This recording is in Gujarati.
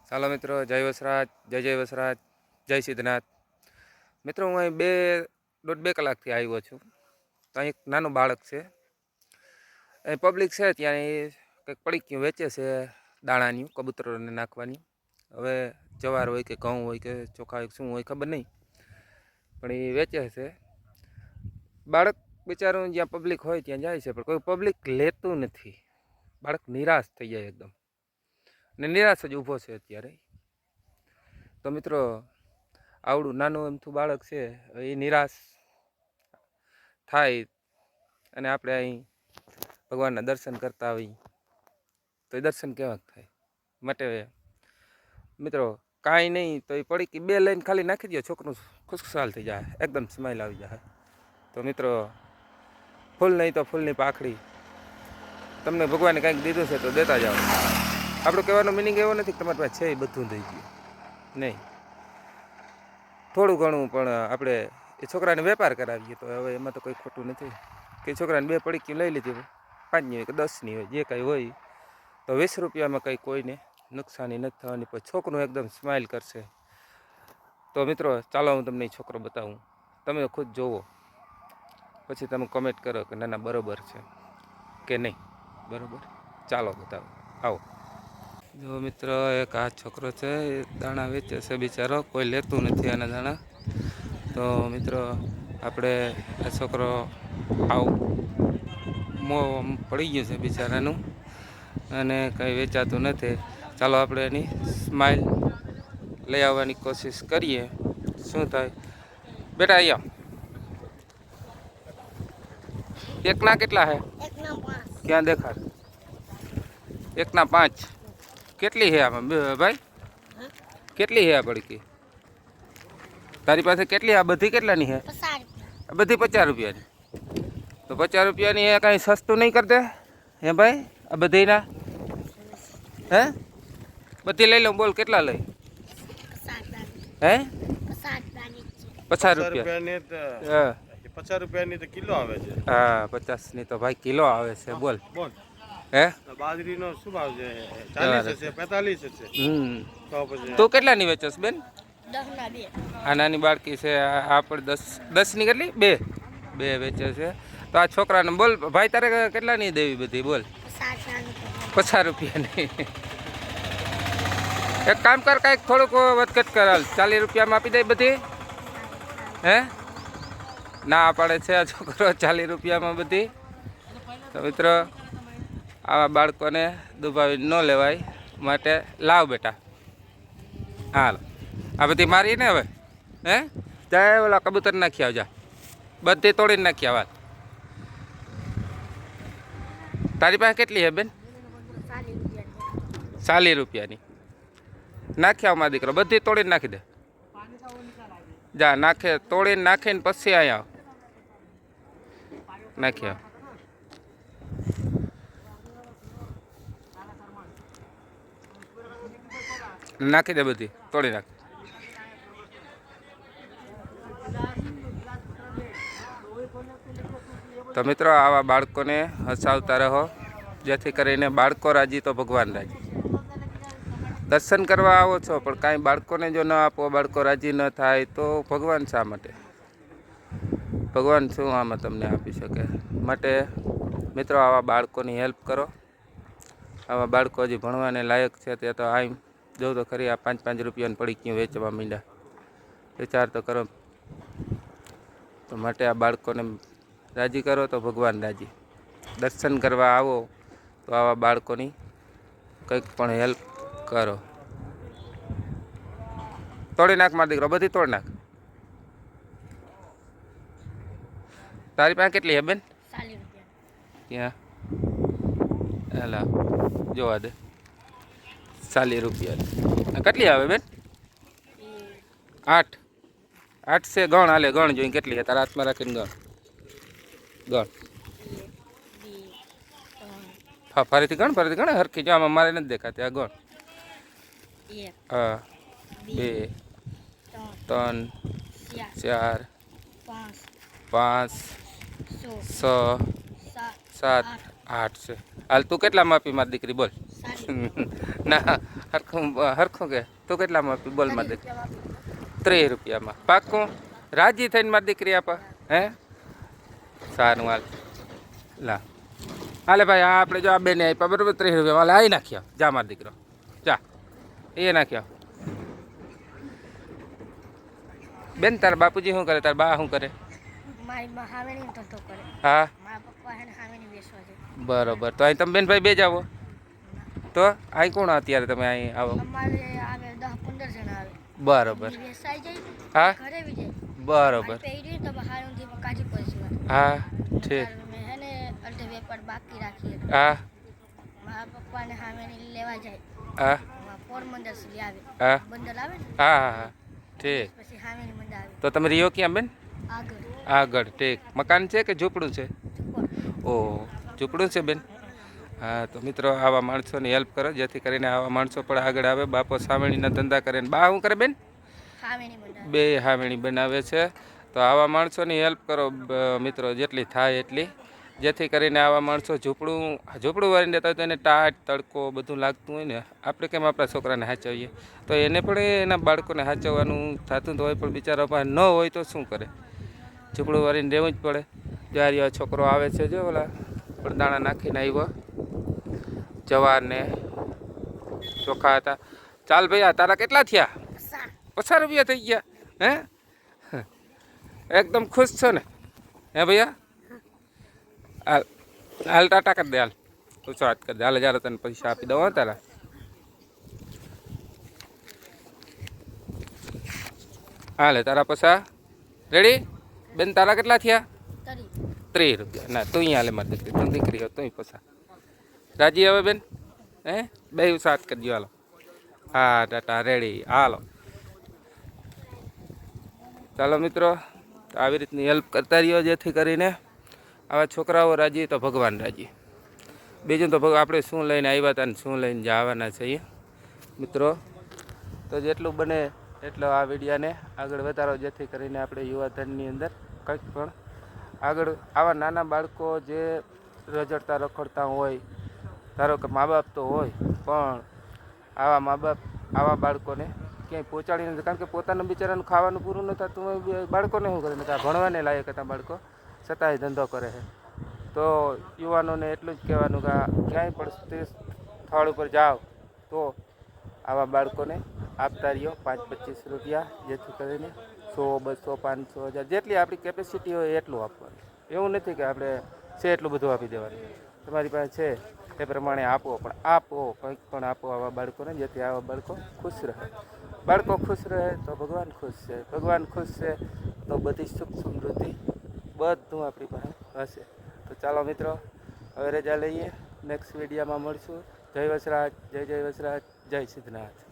ચાલો મિત્રો, જય વસરાજ, જય વસરાજ, જય સિદ્ધનાથ. મિત્રો, હું અહીં 2.5 કલાકથી આવ્યો છું. તો અહીં એક નાનું બાળક છે, અહીં પબ્લિક છે, ત્યાં એ કંઈક પડીક્યું વેચે છે, દાણાની કબૂતરોને નાખવાની. હવે જવાર હોય કે ઘઉં હોય કે ચોખા હોય શું હોય ખબર નહીં, પણ એ વેચે છે. બાળક બિચારું જ્યાં પબ્લિક હોય ત્યાં જાય છે, પણ કોઈ પબ્લિક લેતું નથી. બાળક નિરાશ થઈ જાય એકદમ, ને નિરાશ જ ઊભો છે અત્યારે. તો મિત્રો, આવડું નાનું એમથું બાળક છે, એ નિરાશ થાય અને આપણે અહીં ભગવાનના દર્શન કરતા હોઈએ તો એ દર્શન કેવાક થાય. માટે મિત્રો, કાંઈ નહીં તો એ પડી 2 લાઈન ખાલી નાખી દો, છોકરું ખુશખુશાલ થઈ જાય, એકદમ સ્માઇલ આવી જાય. તો મિત્રો, ફૂલ નહીં તો ફૂલની પાખડી. તમને ભગવાને કાંઈક દીધું છે તો દેતા જાઓ. આપણો કહેવાનો મિનિંગ એવો નથી કે તમારી પાસે છે એ બધું થઈ ગયું, નહીં. થોડું ઘણું પણ આપણે એ છોકરાને વેપાર કરાવીએ તો હવે એમાં તો કંઈ ખોટું નથી. કે છોકરાને 2 પડીકી લઈ લીધી, 5ની હોય કે 10ની હોય, જે કાંઈ હોય, તો 20 રૂપિયામાં કંઈ કોઈને નુકસાની નથી થવાની. પણ છોકરું એકદમ સ્માઇલ કરશે. તો મિત્રો, ચાલો હું તમને એ છોકરો બતાવું, તમે ખુદ જોવો, પછી તમે કમેન્ટ કરો કે ના બરાબર છે કે નહીં. બરાબર, ચાલો બતાવો, આવો. જો મિત્રો, એક આ છોકરો છે, એ દાણા વેચે છે બિચારો, કોઈ લેતું નથી આના દાણા. તો મિત્રો, આપણે આ છોકરો આવું પડી ગયું છે બિચારાનું અને કંઈ વેચાતું નથી. ચાલો આપણે એની સ્માઇલ લઈ આવવાની કોશિશ કરીએ, શું થાય. બેટા અહીંયા એકના કેટલા હે? ક્યાં દેખાડ? 1ના 5. કેટલી છે આમાં ભાઈ? કેટલી છે આ પડકી તારી પાસે? કેટલી? આ બધી કેટલાની છે? આ બધી 50 રૂપિયાની. તો 50 રૂપિયાની એ કાંઈ સસ્તું નહીં કરતે હે ભાઈ? આ બધીના હે? બધી લઈ લઉં, બોલ કેટલા લઈ? હે? 50 રૂપિયા. 50 રૂપિયાની તો કિલો આવે છે. હા, 50ની તો ભાઈ કિલો આવે છે. બોલ હે? બાજરીનો શું ભાવ છે? 40 છે, 45 છે. તો પછી તું કેટલાની વેચસ બેન? 10ના 2. આ નાની બાળકી છે, આ પણ 10ની કેટલી? 2 વેચે છે. તો આ છોકરાને બોલ ભાઈ, તારે કેટલાની દેવી બધી? બોલ 50 રૂપિયાની. એક કામ કર, કાંઈક થોડુંક વધઘટ કર, 40 રૂપિયામાં આપી દે બધી. હે? ના પાડે છે આ છોકરો 40 રૂપિયામાં બધી. તો મિત્રો, આવા બાળકોને દુભાવી ન લેવાય, માટે લાવ બેટા. હાલ, આ બધી મારી ને હવે. હે? જાય ઓલા કબૂતર નાખી આવજા, બધી તોડીને નાખી આવા. તારી પાસે કેટલી હે બેન? 40 રૂપિયાની. નાખી આવ મારા દીકરો, બધી તોડીને નાખી દે. જા નાખે, તોડીને નાખીને પછી અહીંયા નાખી આવ. નાખી દે બધી, તોડી નાખ. તો મિત્રો, આવા બાળકોને હસાવતા રહો, જેથી કરીને બાળકો રાજી તો ભગવાન રાજી. દર્શન કરવા આવો છો પણ કાંઈ બાળકોને જો ન આપો, બાળકો રાજી ન થાય તો ભગવાન શા માટે? ભગવાન શું આમાં તમને આપી શકે? માટે મિત્રો, આવા બાળકોની હેલ્પ કરો. આવા બાળકો હજી ભણવાને લાયક છે તે તો આમ જોઉં તો ખરી, આ 5-5 રૂપિયાની પડીકી વેચવા માંડ્યા. વિચાર તો કરો. તો માટે આ બાળકોને રાજી કરો તો ભગવાન રાજી. દર્શન કરવા આવો તો આવા બાળકોની કંઈક પણ હેલ્પ કરો. તોડી નાખ મારા દીકરો, બધી તોડી નાખ. તારી પાસે કેટલી હે બેન? 40 રૂપિયા. ત્યાં હેલા જોવા દે. 40 રૂપિયા કેટલી આવે બેન? 8 છે. ગણ હાલે, ગણ જોઈને કેટલી તારા હાથમાં રાખીને ગણ. ફરીથી ગણ હરખી જો, આમાં મારે નથી દેખાતી. આ ગણ. 1 2 3 4 5 6 7 8 છે. હાલ તું કેટલામાં આપી મારી દીકરી? બોલ. ના, હરખું કે તું કેટલામાં આપી બોલ મારી દીકરી? રૂપિયામાં 30 રૂપિયામાં પાક્કું? રાજી થઈને મારી દીકરી આપા હે? સારું હાલ લા હાલે ભાઈ આ આપણે જો આ બેને આપ્યા બરાબર 30 રૂપિયા હાલે આવી નાખ્યા જા મારો દીકરો જા એ નાખ્યા. બેન તારા બાપુજી શું કરે તારા બા શું કરે? મારી માં હાવેણી ધંધો કરે. હા મારા પપ્પા એને હાવેણી વેચવા છે. બરોબર તો અહીં તમે બેન ભાઈ બે જ આવો તો અહીં કોણ અત્યારે તમે અહીં આવો? અમારે આવે 10-15 જણા આવે. બરોબર ઈ વેચાઈ જાય હા ઘરે બી જાય. બરોબર પેઢી તો હારુંથી કાઢી પડશે. હા ઠીક મેં હેને અડધે વેપાર બાકી રાખી. હા મારા પપ્પાને હાવેણી લેવા જાય. હા પોરબંદર સુધી આવે. હા બંદર આવે ને હા હા હા ઠીક. પછી હાવેણી બંદર આવે. તો તમે રહ્યો ક્યાં બેન? આગળ આગળ ઠીક. મકાન છે કે ઝૂંપડું છે? ચુકોર. ઓહ ઝૂંપડું છે બેન. હા તો મિત્રો આવા માણસોની હેલ્પ કરો જેથી કરીને આવા માણસો પણ આગળ આવે. બાપો સાવણીના ધંધા કરે ને બા શું કરે બેન? હાવેણી બંદર આવે. બે હાવણી બનાવે છે. તો આવા માણસોની હેલ્પ કરો મિત્રો જેટલી થાય એટલી જેથી કરીને આવા માણસો ઝૂંપડું વાળીને દેતા હોય તો એને ટાટ તડકો બધું લાગતું હોય ને આપણે કેમ આપણા છોકરાને સાચવીએ તો એને પણ એના બાળકોને સાચવવાનું થતું તો હોય પણ બિચારા પાસે ન હોય તો શું કરે? ઝૂંપડું વાળીને રહેવું જ પડે. જ્યારે છોકરો આવે છે જો ઓલા દાણા નાખીને આવ્યો જવાર ને ચોખા હતા. ચાલ ભાઈ તારા કેટલા થયા? 50 રૂપિયા થઈ ગયા હે? એકદમ ખુશ છો ને હે ભૈયા? હાલ હાલ ટાટા કરી દે હાલ ઓછો હાથ કરી દે હાલ જ્યારે તને પૈસા આપી દઉં તારા. હાલે તારા પૈસા રેડી બેન તારા કેટલા થયા? 30 રૂપિયા ના તું અહીંયા હાલે મારી દીકરી તું દીકરી હો તું પૈસા રાજી હવે બેન હે? બે સાથ કરજો હાલો. હા ટાટા રેડી હાલો. ચાલો મિત્રો આવી રીતની હેલ્પ કરતા રહ્યો જેથી કરીને આવા છોકરાઓ રાજી તો ભગવાન રાજી. બીજું તો આપણે શું લઈને આવ્યા હતા ને શું લઈને જવાના છીએ મિત્રો. તો જેટલું બને એટલો આ વિડીયાને આગળ વધારો જેથી કરીને આપણે યુવાધનની અંદર કંઈક પણ આગળ આવા નાના બાળકો જે રજડતા રખડતા હોય ધારો કે મા બાપ તો હોય પણ આવા મા બાપ આવા બાળકોને ક્યાંય પહોંચાડી નથી કારણ કે પોતાનું બિચારાનું ખાવાનું પૂરું ન થતું હોય બાળકોને શું કરે નથી ભણવાને લાયક હતા બાળકો છતાંય ધંધો કરે છે. તો યુવાનોને એટલું જ કહેવાનું કે ક્યાંય પણ તે સ્થળ ઉપર જાઓ તો આવા બાળકોને આપતા રહ્યો 5-25 રૂપિયા જેથી કરીને 100, 200, 500, 1000 જેટલી આપણી કેપેસિટી હોય એટલું આપવાનું. એવું નથી કે આપણે છે એટલું બધું આપી દેવાનું. તમારી પાસે છે એ પ્રમાણે આપો પણ આપો કંઈક પણ આપો આવા બાળકોને જેથી આવા બાળકો ખુશ રહે. બાળકો ખુશ રહે તો ભગવાન ખુશ છે. ભગવાન ખુશ છે તો બધી સુખ સમૃદ્ધિ બધું આપણી પાસે હશે. તો ચાલો મિત્રો હવે રજા લઈએ. નેક્સ્ટ વિડીયોમાં મળશું. જય વસરાજ જય વસરાજ જય સિદ્ધનાથ.